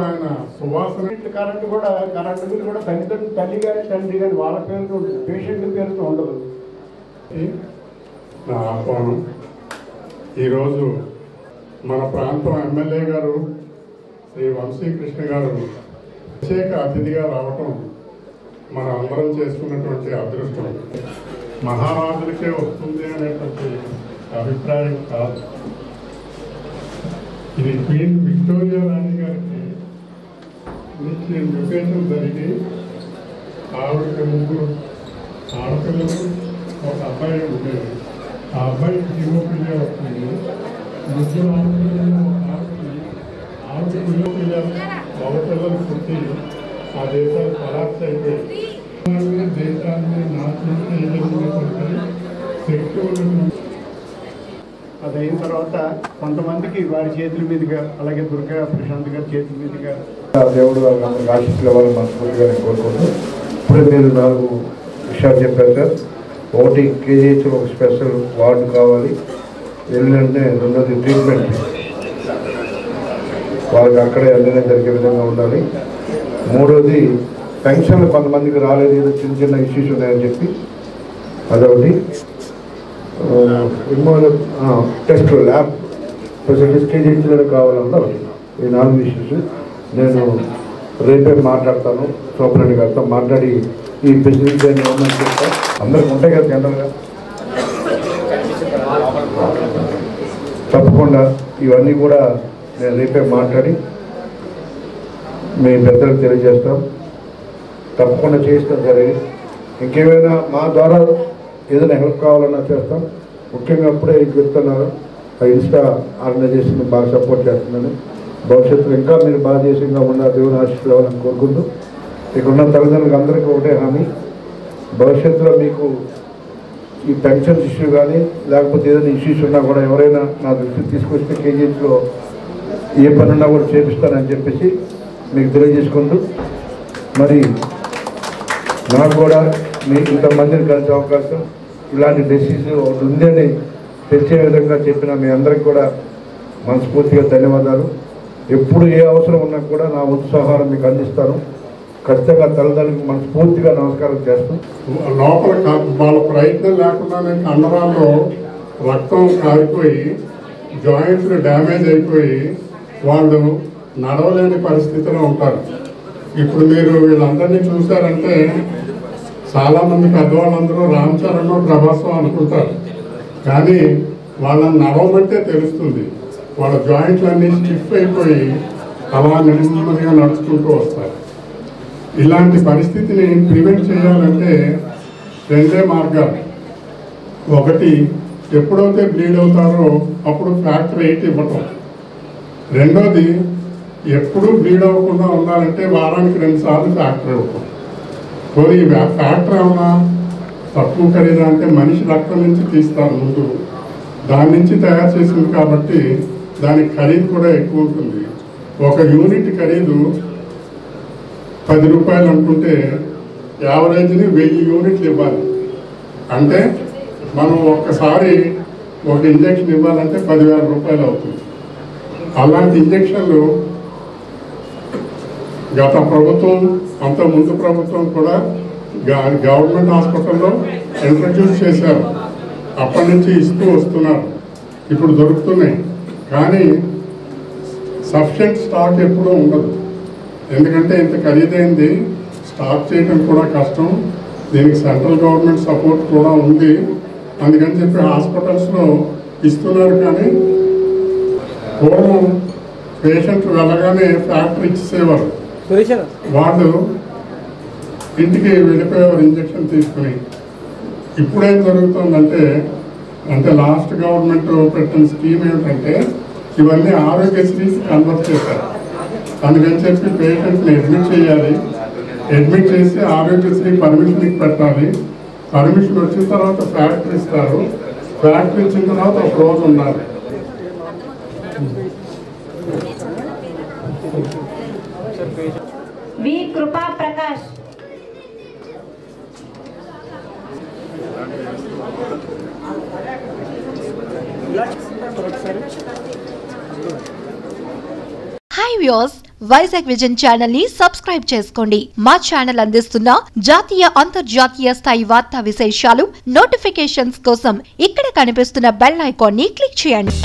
ఆయన సువాసన. Current bill కూడా తల్లి కానీ తండ్రి కానీ వాళ్ళ పేరుతో ఉంటుంది, పేషెంట్ పేరుతో ఉండదు. నా ఆహ్వానం. ఈరోజు మన ప్రాంతం ఎమ్మెల్యే గారు శ్రీ వంశీకృష్ణ గారు ప్రత్యేక అతిథిగా రావటం మన అందరం చేసుకున్నటువంటి అదృష్టం. మహారాజులకే వస్తుంది అనేటువంటి అభిప్రాయం కాదు. ఇది క్వీన్ విక్టోరియా రాణి గారికి నుంచి మ్యూటేషన్ జరిగి ఆవిడకి 3 ఆడపిల్లలు, ఒక అబ్బాయి ఉండేది. ఆ అబ్బాయికి హిమోఫిలియా వస్తుంది. 3 ఆడపిల్లలు, ఒక ఆవిడ హిమోఫిలియా మగపిల్లలు పుట్టి ఆ దేశాలు కొలాప్స్ అయిపోయి దేశాన్ని నాశనం చేయగలిగినటువంటి శక్తి ఉన్నటువంటి. అది అయిన తర్వాత కొంతమందికి వారి చేతుల మీదుగా, అలాగే దుర్గా ప్రశాంత్ గారి చేతుల మీదుగా దేవుడు ఆశీస్సులు ఇవ్వాలని మనస్ఫూర్తిగా నేను కోరుకుంటూ, ఇప్పుడు మీరు 4 విషయాలు చెప్పారు సార్. ఒకటి కేజీహెచ్ ఒక స్పెషల్ వార్డు కావాలి, వెళ్ళినంటే రెండోది ట్రీట్మెంట్ వాళ్ళకి అక్కడే వెళ్ళిన జరిగే విధంగా ఉండాలి. మూడోది పెన్షన్లు కొంతమందికి రాలేదు, ఏదో చిన్న ఇష్యూస్ ఉన్నాయని చెప్పి అదొకటి. టెస్ట్ ల్యాబ్ ఫెసిలిటీస్ కేజీహెచ్లో కావాలన్నా ఈ 4 ఇష్యూస్ నేను రేపే మాట్లాడతాను. సోపరెడ్డి గారితో మాట్లాడి ఈ ఫెసిలిటీ ఏమని చెప్తాను. అందరికి ఉంటాయి కదా జనరల్గా, తప్పకుండా ఇవన్నీ కూడా నేను రేపే మాట్లాడి మీ పెద్దలకు తెలియజేస్తాం. తప్పకుండా చేస్తాం సరే. ఇంకేమైనా మా ద్వారా ఏదైనా హెల్ప్ కావాలన్నా చేస్తాం. ముఖ్యంగా అప్పుడే చెప్తున్నారు, ఆ ఇన్స్టా ఆర్గనైజేషన్ బాగా సపోర్ట్ చేస్తున్నాను. భవిష్యత్తులో ఇంకా మీరు బాగా చేసి ఇంకా ఉన్న దేవుని ఆశీస్సులు అవ్వాలని కోరుకుంటూ, ఇక్కడున్న తల్లిదండ్రులకు అందరికీ ఒకటే హామీ, భవిష్యత్తులో మీకు ఈ పెన్షన్ ఇష్యూ కానీ లేకపోతే ఏదైనా ఇష్యూస్ ఉన్నా కూడా ఎవరైనా నా దృష్టికి తీసుకొస్తే కేజీహెచ్లో ఏ పని ఉన్నా కూడా చేపిస్తానని చెప్పేసి మీకు తెలియజేసుకుంటూ, మరి నాకు కూడా మీ ఇంతమందిని కలిసే అవకాశం, ఇలాంటి డెసిషన్ ఒకటి ఉందని తెచ్చే విధంగా చెప్పిన మీ అందరికి కూడా మనస్ఫూర్తిగా ధన్యవాదాలు. ఎప్పుడు ఏ అవసరం ఉన్నా కూడా నా ఉత్సాహాన్ని మీకు అందిస్తాను. ఖచ్చితంగా తల్లిదండ్రులకు మనస్ఫూర్తిగా నమస్కారం చేస్తాం. లోపల వాళ్ళ ప్రయత్నం లేకుండానే కండరాల్లో రక్తం కారిపోయి జాయింట్లు డ్యామేజ్ అయిపోయి వాళ్ళు నడవలేని పరిస్థితిలో ఉంటారు. ఇప్పుడు మీరు వీళ్ళందరినీ చూశారంటే చాలామంది పెద్దవాళ్ళందరూ రామ్ చరణ్, ప్రభాస్ అనుకుంటారు, కానీ వాళ్ళని నడవమంటే తెలుస్తుంది. వాళ్ళ జాయింట్లన్నీ స్టిఫ్ అయిపోయి అలా నెమ్మదిగా నడుచుకుంటూ వస్తారు. ఇలాంటి పరిస్థితిని ప్రివెంట్ చేయాలంటే 2 మార్గాలు. ఒకటి, ఎప్పుడైతే బ్లీడ్ అవుతారో అప్పుడు ఫ్యాక్టర్ 8 ఇవ్వటం. రెండోది, ఎప్పుడూ బ్లీడ్ అవ్వకుండా ఉండాలంటే వారానికి 2 సార్లు ఫ్యాక్టర్ ఇవ్వటం. పోనీ ఫ్యాక్టర్ ఏమన్నా తక్కువ ఖరీదా అంటే మనిషి రక్తం నుంచి తీస్తారు ముందు, దాని నుంచి తయారు చేసింది కాబట్టి దానికి ఖరీదు కూడా ఎక్కువ ఉంటుంది. 1 యూనిట్ ఖరీదు 10 రూపాయలు అనుకుంటే యావరేజ్ని 1000 యూనిట్లు ఇవ్వాలి. అంటే మనం ఒక్కసారి 1 ఇంజక్షన్ ఇవ్వాలంటే 10,000 రూపాయలు అవుతుంది. అలాంటి ఇంజక్షన్లు గత ప్రభుత్వం, అంత ముందు ప్రభుత్వం కూడా గవర్నమెంట్ హాస్పిటల్లో ఇంట్రడ్యూస్ చేశారు. అప్పటి నుంచి ఇస్తూ వస్తున్నారు, ఇప్పుడు దొరుకుతున్నాయి. కానీ సఫిషియెంట్ స్టాక్ ఎప్పుడూ ఉండదు. ఎందుకంటే ఇంత ఖరీదైంది స్టాక్ చేయడం కూడా కష్టం. దీనికి సెంట్రల్ గవర్నమెంట్ సపోర్ట్ కూడా ఉంది. అందుకని చెప్పి హాస్పిటల్స్లో ఇస్తున్నారు. కానీ పూర్వం పేషెంట్ వెళ్ళగానే ఫ్యాక్టరీ ఇచ్చేసేవారు, వాళ్ళు ఇంటికి వెళ్ళిపోయేవారు ఇంజక్షన్ తీసుకుని. ఇప్పుడేం జరుగుతుందంటే, లాస్ట్ గవర్నమెంట్ పెట్టిన స్కీమ్ ఏమిటంటే ఇవన్నీ ఆరోగ్యశ్రీకి కన్వర్ట్ చేశారు. అందుకని చెప్పి పేషెంట్ని అడ్మిట్ చేయాలి, అడ్మిట్ చేసి ఆరోగ్యశ్రీ పర్మిషన్కి పెట్టాలి. పర్మిషన్ వచ్చిన తర్వాత ఫ్యాక్టరీ ఇస్తారు, ఫ్యాక్టరీ ఇచ్చిన తర్వాత 1 రోజు ఉండాలి. వి కృపా Prakash. Hi viewers, Vizag vision channel ని సబ్స్క్రైబ్ చేసుకోండి. మా ఛానల్ అందిస్తున్న జాతీయ అంతర్జాతీయ స్థాయి వార్తా విశేషాలు నోటిఫికేషన్స్ కోసం ఇక్కడ కనిపిస్తున్న బెల్ ఐకాన్ ని క్లిక్ చేయండి.